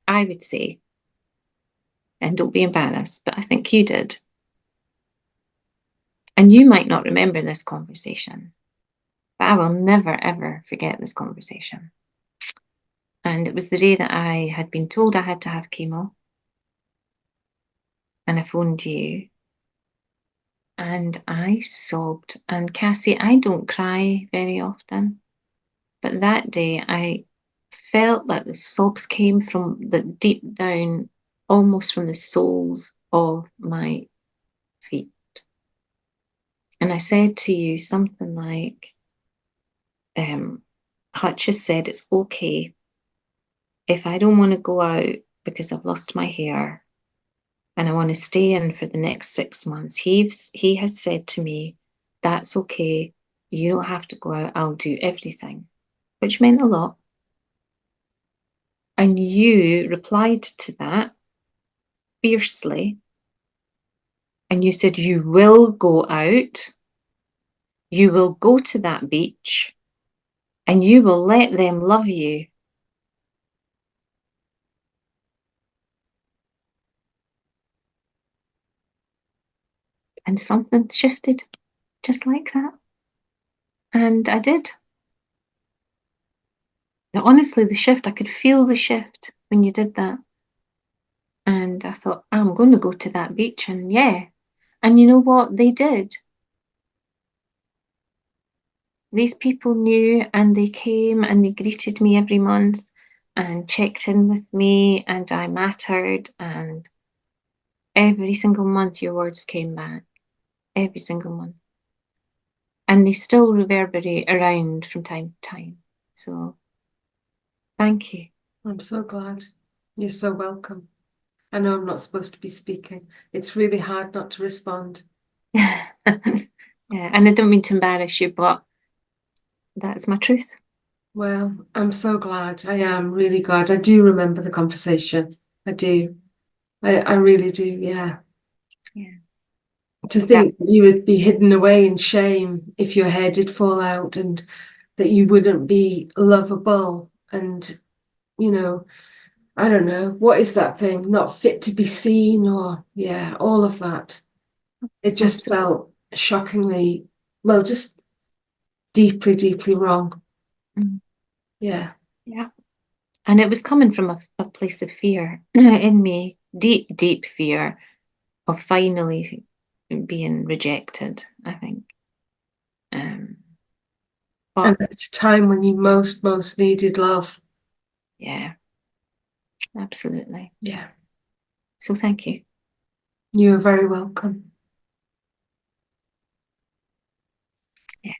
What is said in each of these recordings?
I would say, and don't be embarrassed, but I think you did. And you might not remember this conversation, but I will never, ever forget this conversation. And it was the day that I had been told I had to have chemo. And I phoned you. And I sobbed. And Cassie, I don't cry very often. But that day I felt like the sobs came from the deep down, almost from the soles of my feet. And I said to you something like, Hutch has said it's okay if I don't want to go out because I've lost my hair and I want to stay in for the next 6 months. He has said to me, that's okay. You don't have to go out. I'll do everything, which meant a lot. And you replied to that fiercely. And you said, you will go out. You will go to that beach and you will let them love you. And something shifted just like that. And I did. Now, honestly, the shift, I could feel the shift when you did that. And I thought, I'm going to go to that beach. And yeah. And you know what? They did. These people knew and they came and they greeted me every month and checked in with me and I mattered. And every single month your words came back. Every single month. And they still reverberate around from time to time. So thank you. I'm so glad. You're so welcome. I know I'm not supposed to be speaking. It's really hard not to respond. Yeah, and I don't mean to embarrass you, but that's my truth. Well, I'm so glad. I am really glad. I do remember the conversation. I do. I really do, yeah. Yeah. To think that you would be hidden away in shame if your hair did fall out and that you wouldn't be lovable and, you know, I don't know, what is that thing? Not fit to be seen or, yeah, all of that. It just Absolutely. felt shockingly, well, just deeply, deeply wrong. Mm. Yeah. Yeah. And it was coming from a place of fear in me, deep, deep fear of finally being rejected, I think. And But at a time when you most needed love. yeah, absolutely. Yeah. So thank you. You're very welcome. Yeah.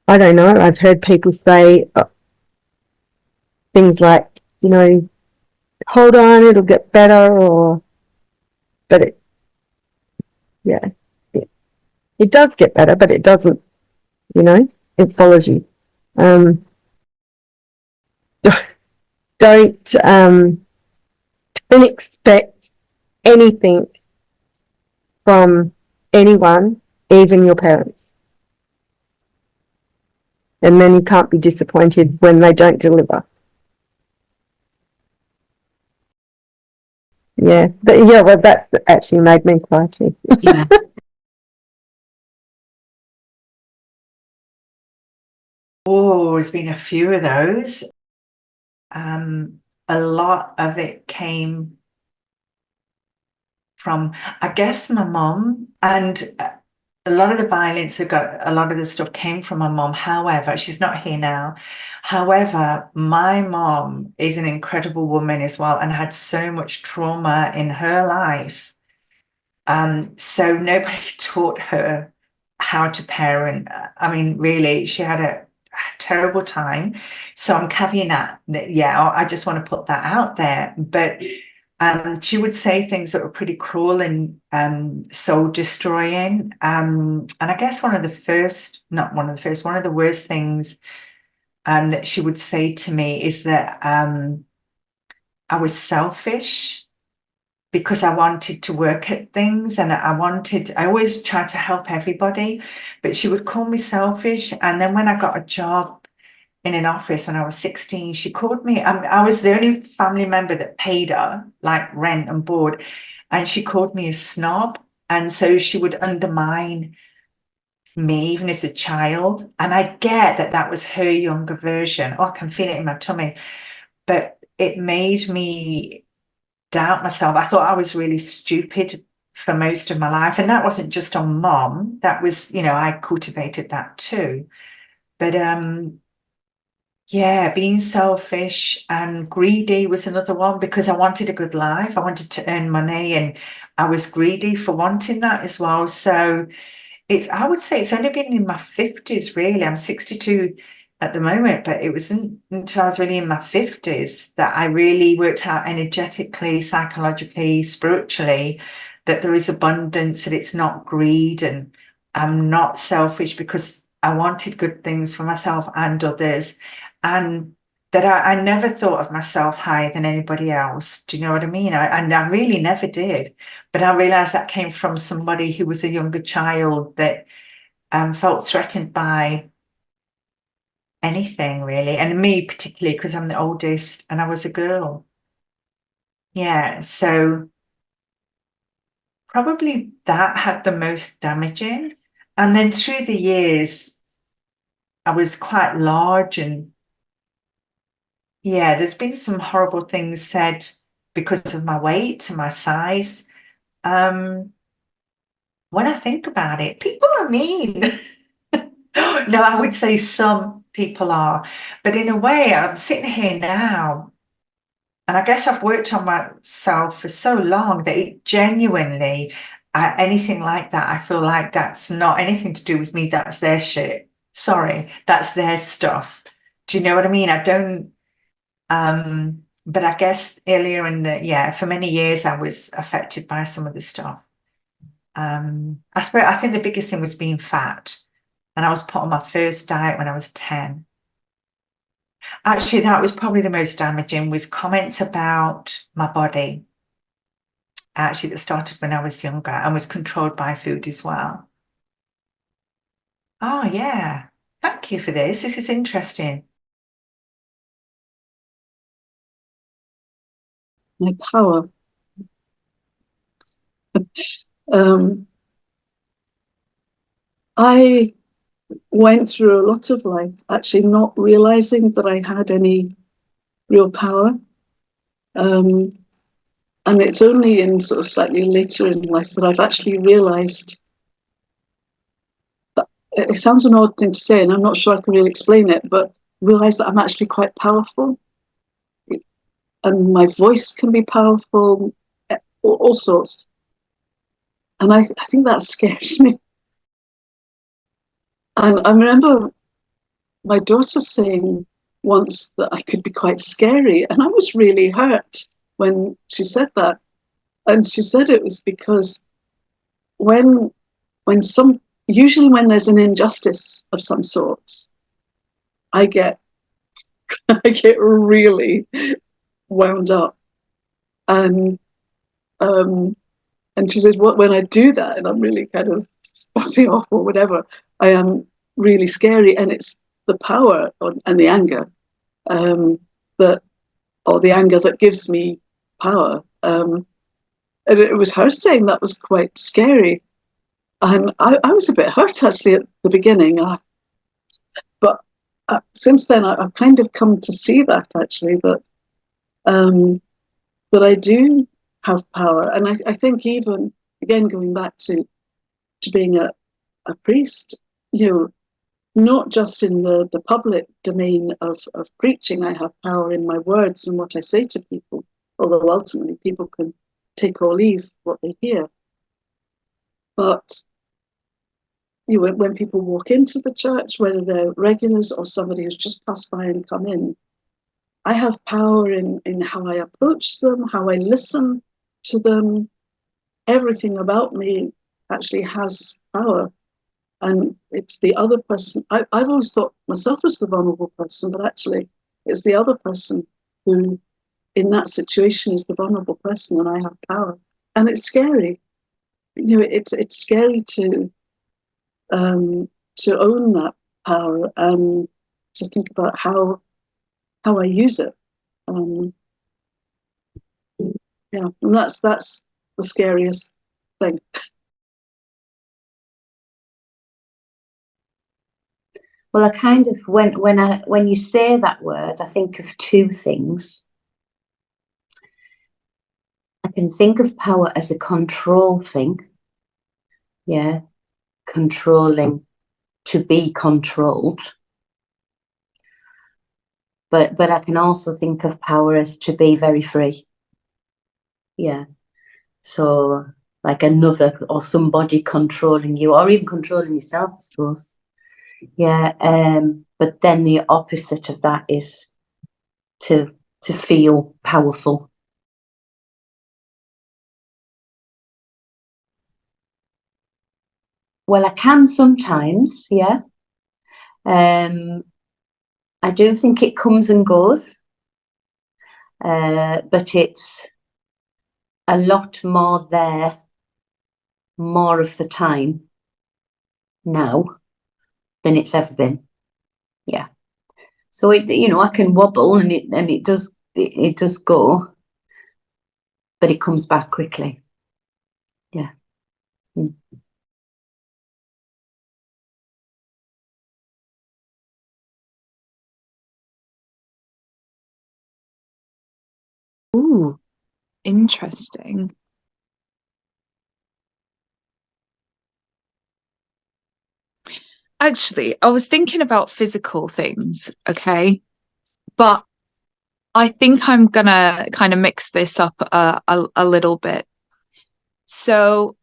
I don't know. I've heard people say things like, hold on, it'll get better, but yeah, it does get better, but it doesn't, it follows you. Don't expect anything from anyone, even your parents. And then you can't be disappointed when they don't deliver. Yeah, well, that's actually made me cry too. Yeah. Oh, there's been a few of those. A lot of it came from, I guess, my mum, and a lot of the violence, a lot of the stuff came from my mum. However, she's not here now. However, my mom is an incredible woman as well and had so much trauma in her life. So nobody taught her how to parent. I mean, really, she had a terrible time. So I'm caveating that, yeah, I just want to put that out there. But she would say things that were pretty cruel and soul destroying. And I guess one of the worst things that she would say to me is that I was selfish because I wanted to work at things, and I always tried to help everybody, but she would call me selfish. And then when I got a job in an office when I was 16, she called me, I was the only family member that paid her like rent and board, and she called me a snob. And so she would undermine me even as a child. And I get that that was her younger version. Oh, I can feel it in my tummy. But it made me doubt myself. I thought I was really stupid for most of my life. And that wasn't just on mom. That was, I cultivated that too. But yeah, being selfish and greedy was another one, because I wanted a good life. I wanted to earn money, and I was greedy for wanting that as well. So I would say it's only been in my 50s, really. I'm 62 at the moment, but it wasn't until I was really in my 50s that I really worked out energetically, psychologically, spiritually, that there is abundance, that it's not greed, and I'm not selfish because I wanted good things for myself and others. And that I never thought of myself higher than anybody else. Do you know what I mean? And I really never did. But I realized that came from somebody who was a younger child that felt threatened by anything, really. And me particularly, because I'm the oldest and I was a girl. Yeah, so probably that had the most damaging. And then through the years, I was quite large, and yeah, there's been some horrible things said because of my weight and my size. When I think about it, people are mean. No, I would say some people are, but in a way, I'm sitting here now, and I guess I've worked on myself for so long that it genuinely, anything like that, I feel like that's not anything to do with me. That's their shit. Sorry, that's their stuff. Do you know what I mean? I don't. But I guess earlier for many years, I was affected by some of the stuff. I think the biggest thing was being fat. And I was put on my first diet when I was 10. Actually, that was probably the most damaging, was comments about my body. Actually, that started when I was younger and was controlled by food as well. Oh, yeah. Thank you for this. This is interesting. My power. I went through a lot of life actually not realizing that I had any real power. And it's only in sort of slightly later in life that I've actually realized that it sounds an odd thing to say, and I'm not sure I can really explain it, but realize that I'm actually quite powerful. And my voice can be powerful, all sorts. And I think that scares me. And I remember my daughter saying once that I could be quite scary, and I was really hurt when she said that. And she said it was because when usually when there's an injustice of some sorts, I get I get really wound up. And she says, "What when I do that, and I'm really kind of spotting off or whatever, I am really scary." And it's the power and the anger that, or the anger that gives me power. And it was her saying that was quite scary. And I was a bit hurt actually at the beginning. But since then, I've kind of come to see that actually, that I do have power. And I think even, again, going back to being a priest, not just in the public domain of preaching, I have power in my words and what I say to people, although ultimately people can take or leave what they hear. But when people walk into the church, whether they're regulars or somebody who's just passed by and come in, I have power in how I approach them, how I listen to them. Everything about me actually has power. And it's the other person. I've always thought myself as the vulnerable person, but actually it's the other person who, in that situation, is the vulnerable person, and I have power. and it's scary. It's scary to own that power and to think about how I use it. Yeah, and that's the scariest thing. Well, I kind of when you say that word, I think of two things. I can think of power as a control thing. Yeah, controlling, to be controlled. But I can also think of power as to be very free. Yeah. So like another or somebody controlling you, or even controlling yourself, I suppose. Yeah. But then the opposite of that is to feel powerful. Well, I can sometimes, yeah. I do think it comes and goes, but it's a lot more there more of the time now than it's ever been. Yeah. So I can wobble and it does go, but it comes back quickly. Yeah. Mm. Ooh, interesting. Actually, I was thinking about physical things, okay? But I think I'm gonna kind of mix this up a little bit. So,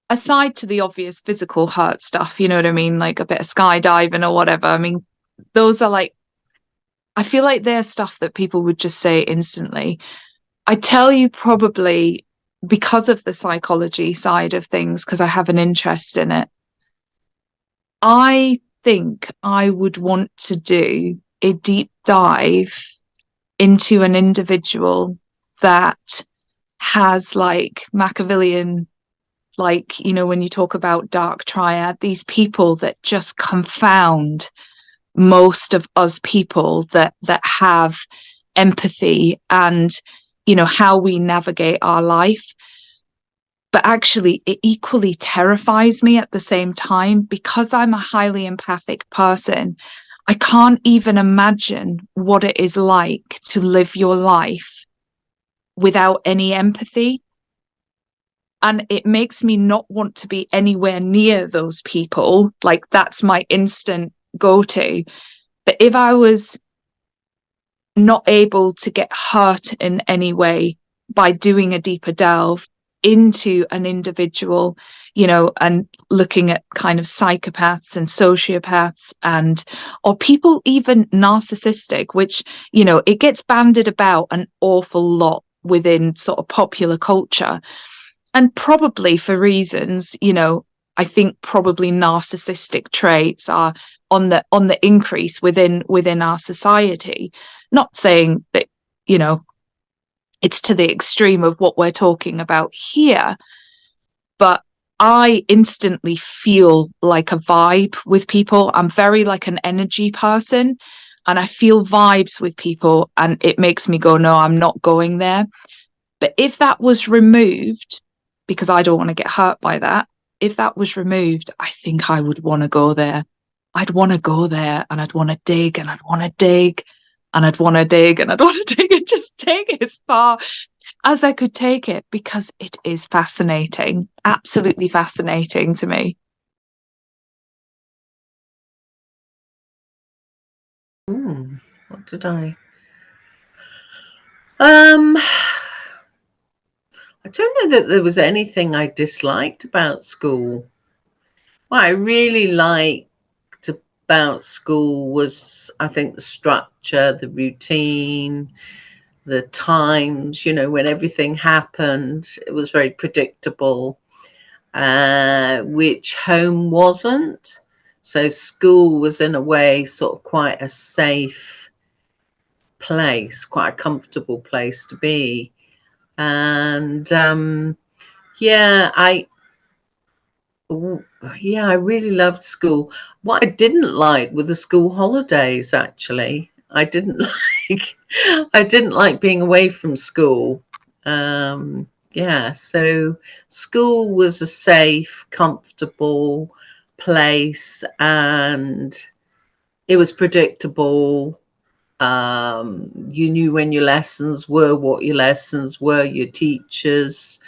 aside to the obvious physical hurt stuff, you know what I mean? Like a bit of skydiving or whatever. I mean, those are like, I feel like they're stuff that people would just say instantly. I tell you probably because of the psychology side of things, because I have an interest in it. I think I would want to do a deep dive into an individual that has like Machiavellian, like, when you talk about dark triad, these people that just confound most of us people that have empathy and, how we navigate our life. But actually, it equally terrifies me at the same time because I'm a highly empathic person. I can't even imagine what it is like to live your life without any empathy. And it makes me not want to be anywhere near those people. Like, that's my instant go-to. But if I was not able to get hurt in any way by doing a deeper delve into an individual, and looking at kind of psychopaths and sociopaths or people even narcissistic, which, it gets bandied about an awful lot within sort of popular culture. And probably for reasons, I think probably narcissistic traits are on the increase within our society. Not saying that, it's to the extreme of what we're talking about here, but I instantly feel like a vibe with people. I'm very like an energy person, and I feel vibes with people, and it makes me go, no, I'm not going there. But if that was removed, because I don't want to get hurt by that, if that was removed, I think I would want to go there. I'd want to go there, and I'd want to dig, and I'd want to dig, and I'd want to dig, and I'd want to dig, and just take it as far as I could take it, because it is fascinating, absolutely fascinating to me. What did I? I don't know that there was anything I disliked about school. What I really liked about school was, I think, the structure, the routine, the times, when everything happened. It was very predictable, which home wasn't. So school was in a way sort of quite a safe place, quite a comfortable place to be. And yeah, I really loved school. What I didn't like were the school holidays, actually. I didn't like being away from school. Yeah, so school was a safe, comfortable place, and it was predictable. You knew when your lessons were, what your lessons were, your teachers.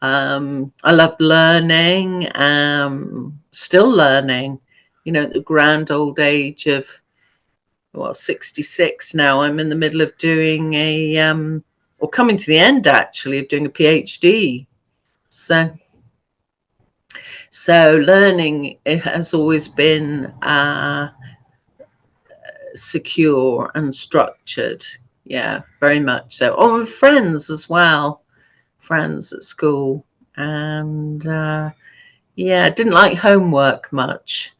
I loved learning, still learning, at the grand old age of, 66 now. I'm in the middle of doing or coming to the end, actually, of doing a PhD. So learning, it has always been secure and structured. Yeah, very much so. Oh, and friends as well. Friends at school. And yeah, didn't like homework much.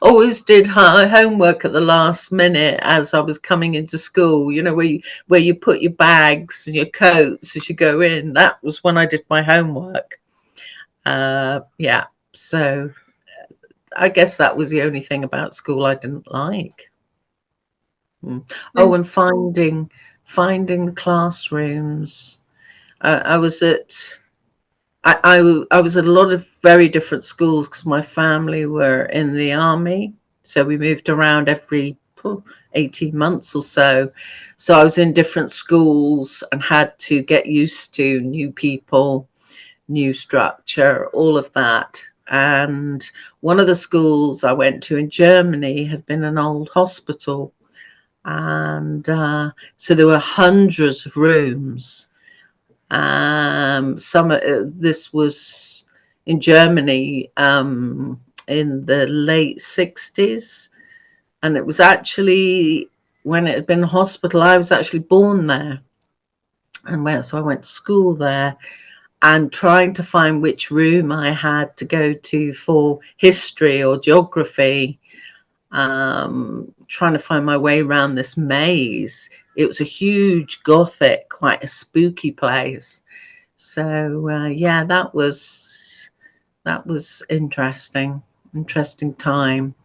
Always did homework at the last minute as I was coming into school, where you put your bags and your coats as you go in. That was when I did my homework. Yeah, so I guess that was the only thing about school I didn't like. Oh, and finding classrooms. I was at I was at a lot of very different schools because my family were in the army, so we moved around every 18 months or so. So I was in different schools and had to get used to new people, new structure, all of that. And one of the schools I went to in Germany had been an old hospital, and so there were hundreds of rooms. This was in Germany in the late 60s, and it was actually when it had been a hospital. I was actually born there, and so I went to school there, and trying to find which room I had to go to for history or geography, trying to find my way around this maze. It was a huge Gothic, quite a spooky place. So yeah, that was interesting time.